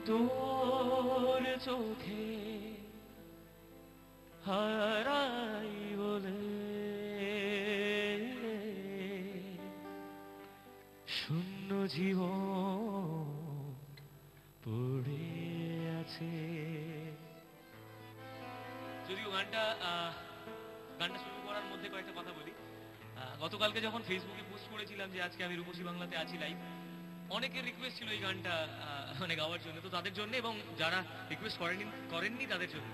তোর চোখে হারাই বলে শূন্য জীবন পড়ে আছে। যদিও গানটা শুরু করার মধ্যে কয়েকটা কথা বলি। গতকালকে যখন ফেসবুকে পোস্ট করেছিলাম যে আজকে আমি রূপসী বাংলাতে আছি লাইভ, অনেকের রিকোয়েস্ট ছিল এই গানটা মানে গাওয়ার জন্য, তো তাদের জন্য এবং যারা রিকোয়েস্ট করেননি তাদের জন্য।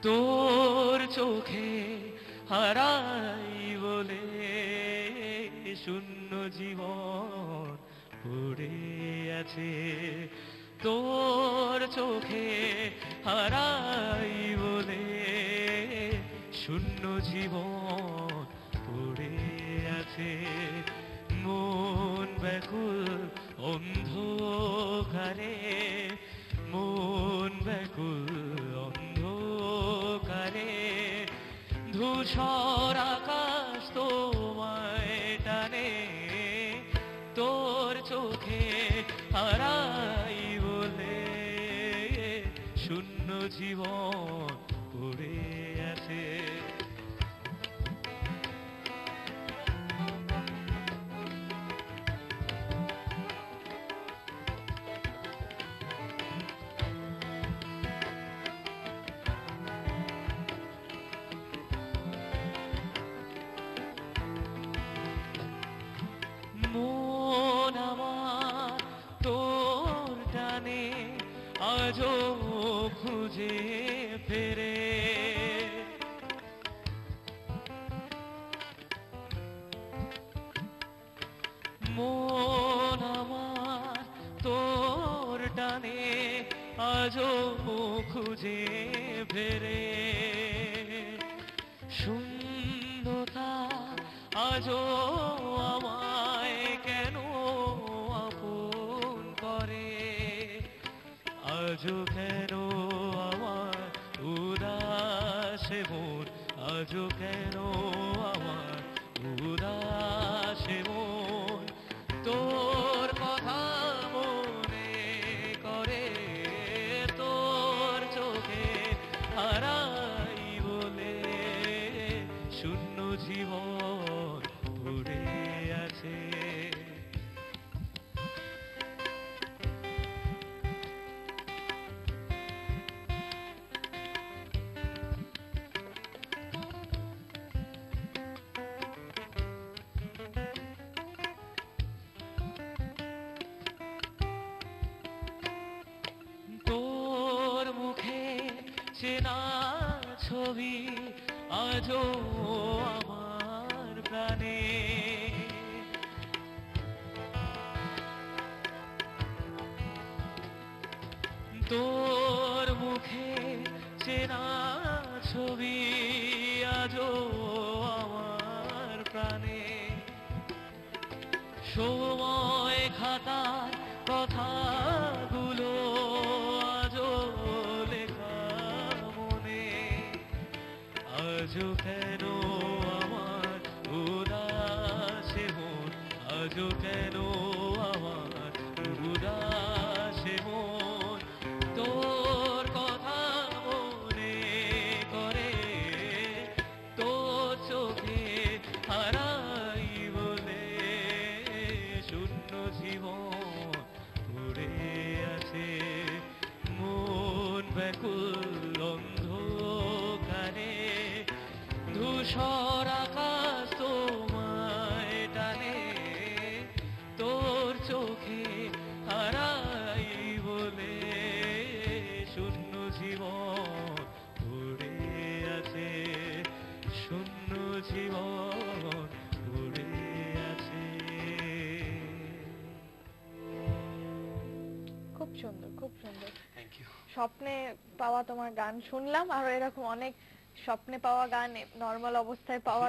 তোর চোখে হারাই বলে শূন্য জীবন পড়ে আছে, তোর চোখে হারাই বলে শূন্য জীবন পড়ে আছে। মন ব্যাকুল অন্ধকারে, মন ব্যাকুল অন্ধকারে, ধূসর আকাশ তোমায় টানে, তোর চোখে হারাই বলে শূন্য জীবন পড়ে আছে। মন আমার তোর টানে আজও খুঁজে ফেরে, মন আমার তোর টানে আজও খুঁজে ফেরে, শূন্যতা আজও আমায় কেন আপন করে, আজও কেন আমার উদাসে মন, আজও কেন আমার উদাসে মন, তোর কথা মনে করে, তোর চোখে হারাই বলে শূন্য জীবন পড়ে আছে। তোর মুখে চেনা ছবি আজও আমার প্রাণে, তোর মুখে চেনা ছবি আজও আমার প্রাণে, সময় খাতার কথাগুলো আজও লেখা মনে, আজও কেন আমার উদাসে মন, আজও কেন আমার উদাসে মন, তোর কথা মনে করে, তোর চোখে হারাই বলে শূন্য জীবন পড়ে আছে। মন ব্যাকুল অন্ধকারে, ধূসর আকাশ তোমায় টানে, তোর চোখে হারাই বলে শূন্য জীবন পড়ে আছে, শূন্য জীবন পড়ে আছে। খুব সুন্দর, খুব সুন্দর। Thank you. স্বপ্নে পাওয়া তোমার গান শুনলাম, আর এরকম অনেক স্বপ্নে পাওয়া গান নর্মাল অবস্থায় পাওয়া